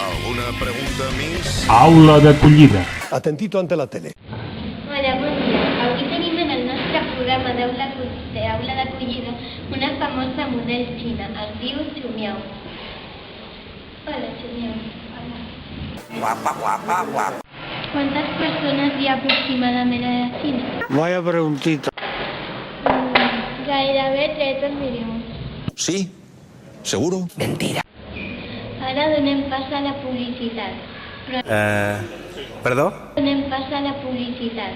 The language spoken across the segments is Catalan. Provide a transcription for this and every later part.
Alguna pregunta més? Aula d'acollida. Atentito ante la tele. Hola, bon dia. Avui tenim en el nostre programa d'aula d'acollida una famosa model xina. Es diu Xumiao. Hola, Xumiao. Hola. Guapa, guapa, guapa. ¿Cuántas personas hi ha aproximadament a la Xina? Vaya preguntita. Gairebé 30 milions. Sí? ¿Seguro? Mentira. Ara donem pas a la publicitat. ¿Perdó? Donem pas a la publicitat.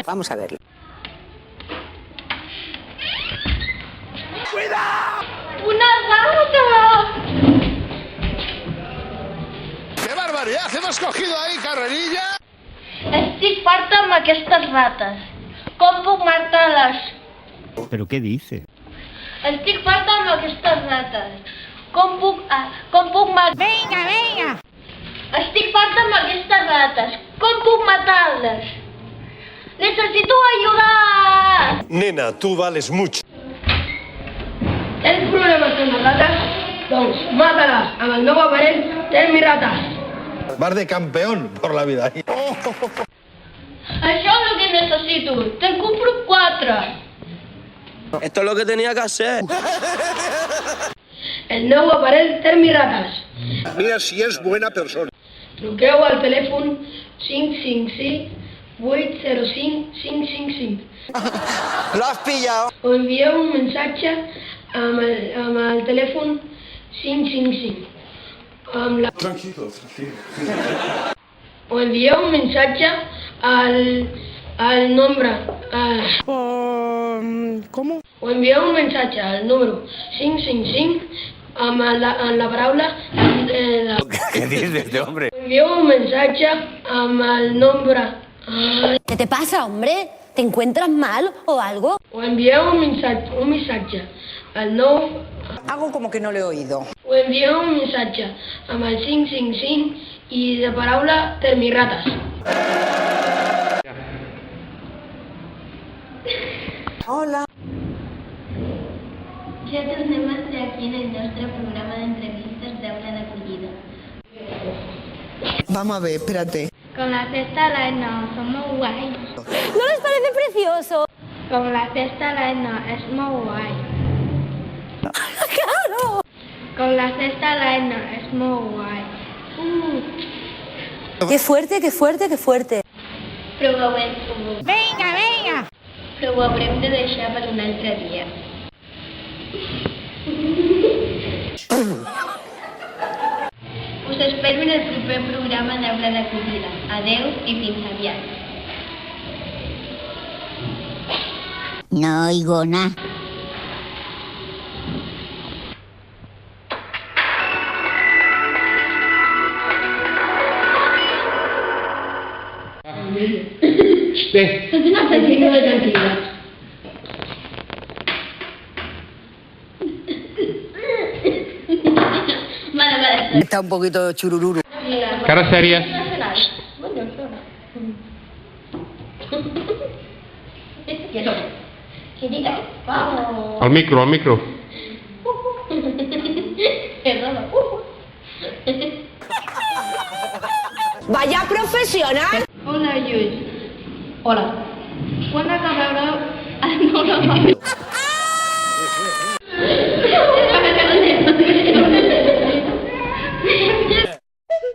Vamos a verlo. Una rata! ¡Qué barbaridad! ¡Hemos cogido ahí, carrerilla! Estic farta amb aquestes rates. Com puc matar-les? ¿Pero qué dice? Estic farta amb aquestes rates. Com puc matar... Vinga! Estic farta amb aquestes rates. Com puc matar-les? Necessito ayuda! Nena, tú vales mucho. Tens problemes amb les rates? Doncs mata-les amb el nou aparell Termirates. Vas de campeón por la vida. Això és el que necessito. Te'n compro 4. Esto es lo que tenía que hacer. El nou aparell Termirates. Mira si es buena persona. Truqueu al telèfon 555-805-555 Lo has pillado. o envieu un missatge amb el telèfon 555 amb la... Tranquilo. o envieu un missatge al nombre ¿Cómo? o envieu un missatge al número 555 amb la paraula ¿Qué dice este hombre? envieu un missatge amb el nombre ¿Qué te pasa, hombre? ¿Te encuentras mal o algo? o envieu un missatge al 9 Hago como que no lo he oído. o envieu un missatge amb el 555 i de paraula Termirates. Hola. Ja tornem a ser aquí en el nostre programa d'entrevistes d'aula d'acollida. Vamos a ver, espérate. Con la cesta la no, somos guay. ¿No les parece precioso? Con la cesta la no, es muy guay. ¡Claro! Con la cesta la no, es muy guay. ¡Qué fuerte, qué fuerte, qué fuerte! Però ho haurem de deixar per un altre dia. Us espero en el proper programa d'aula d'acollida. Adeu i fins aviat. No oigo nada. Tranquila. Vale. Está un poquito churururu. Caras serias. Al micro. Vaya profesional. Hola, Lluís. Hola. Quan acabareu el monòleg?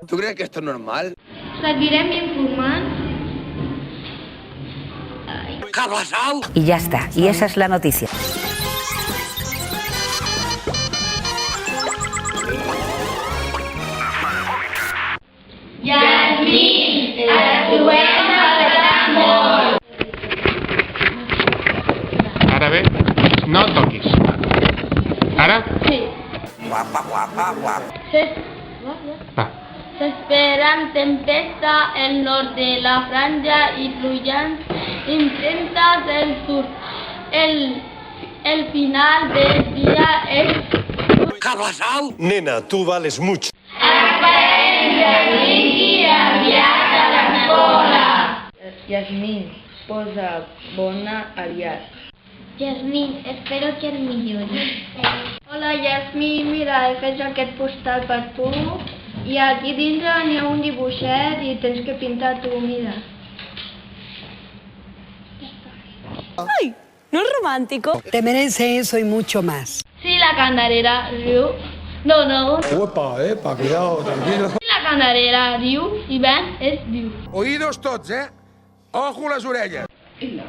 ¿Tú crees que esto es normal? Seguirem informant. ¿Qué ha pasado? Y ya está. Y esa es la noticia. Yasmin, a la trobem a petar molt. Ara bé, no el toquis. Ara? Sí. Guapa, guapa, guapa. Va. S'esperen tempesta en nord de la franja i pluians intensas del sur. El final del día es... ¿Qué ha pasado? Nena, tú vales mucho. Esperem Yasmín, posa bona aviat. Yasmín, espero que et milloris. Hola, Yasmín, mira, he fet aquest postal per tu i aquí dintre n'hi ha un dibuixet i tens que pintar tu, mira. Ay, ¿no es romántico? Te mereces eso y mucho más. Sí, la cantarera riu. No. Uepa, cuidado, tranquilo. Sí, la cantarera riu i Ben es diu. Oídos tots, Ojo les orelles. ¿Una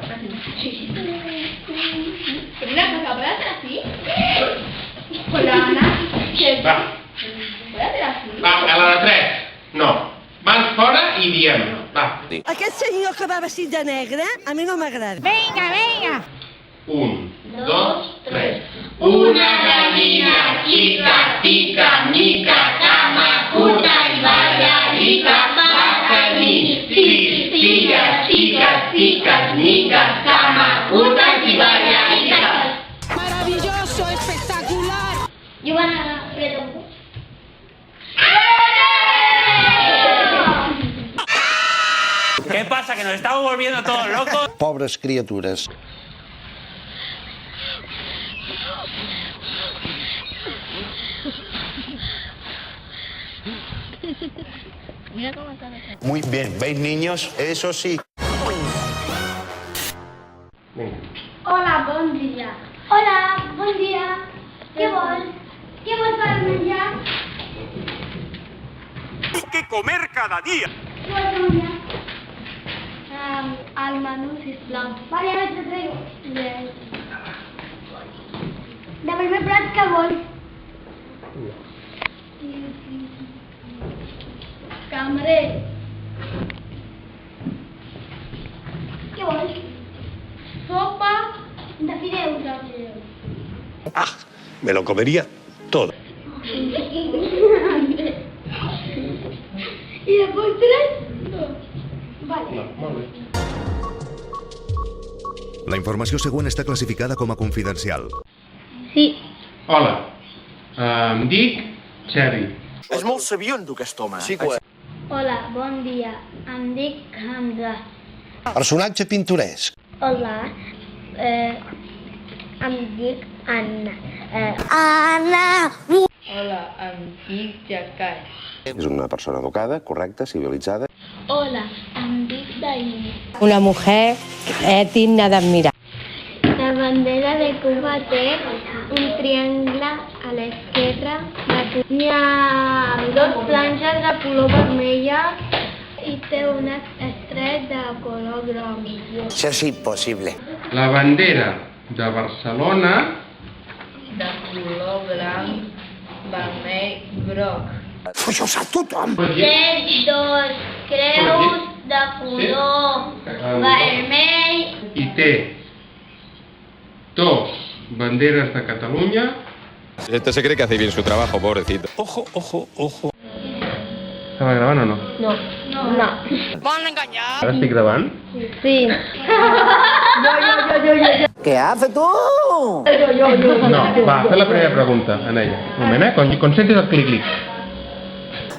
cosa puede hacer así? Hola, Ana. Va, ¿Puede hacer así? va, a la de 3. No. Van fora i diem. Va. Aquest senyor que va vestit de negre, a mi no m'agrada. 1, 2, 3. Una gallina chica, pica, mica, cama, curta y bailarita, va a salir fillas, chicas, picas, micas, cama, curtas y bailaritas. Maravilloso, espectacular. Yo van a ver. ¿Qué pasa? ¿Que nos estamos volviendo todos locos? Pobres criatures. Muy bien, ¿veis, niños? Eso sí. Hola, bon dia. Hola, bon dia. Què vols? Què vols per menjar? Hay que comer cada día. Què vols per menjar? El menú, sisplau. Vale, ara te traigo. De primer plat, què vols? Cambrer. Què vols? Sopa de fideus. Ah, me lo comería todo. I de postres? No. Vale. La informació següent està classificada com a confidencial. Sí. Hola. Em dic Xevi. És molt sabiendo, aquest home. Sí, que Hola, bon dia. Em dic Hamza. Personatge pintoresc. Hola. Em dic Anna. Ana. Hola, em dic Jacai. És una persona educada, correcta, civilitzada. Hola, em dic Daini. Una mujer digna d'admirar. La bandera de Cuba té un triangle a l'esquerra. N'hi ha dos franges de color vermella i té un estret de color groc. Això és impossible. La bandera de Barcelona De color blanc, vermell, groc. Això ho sap tothom. Té dos creus de color vermell. i té dos banderes de Catalunya. Este se cree que hace bien su trabajo, pobrecito. Ojo, ojo, ojo. Estava gravant o no? No. Ara estic gravant? Sí. ¿Qué hace tú? No, va, fer la primera pregunta en ella. Un moment, quan sentis el clic-clic.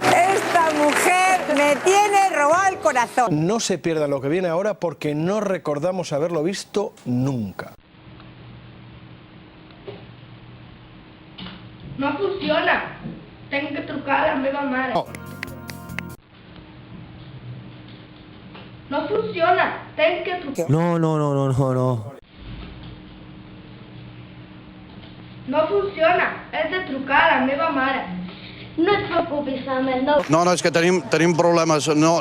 Esta mujer me tiene robado el corazón. No se pierda lo que viene ahora porque no recordamos haberlo visto nunca. No funciona. Tengo que trucar a la meva mare. No. No funciona. Tengo que trucar. No. No funciona. He de trucar a la meva mare. No et preocupis, amb el nou. No, és que tenim problemes. No.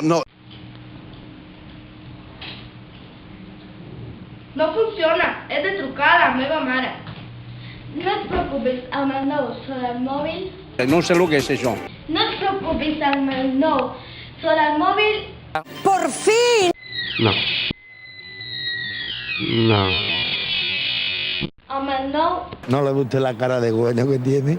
No funciona. He de trucar a la meva mare. No et preocupis, amb el nou sobre el mòbil. No sé el que és això. No et preocupis, amb el nou sobre el mòbil. Por fin. No. No. Amb el nou No le guste la cara de bueno que tiene.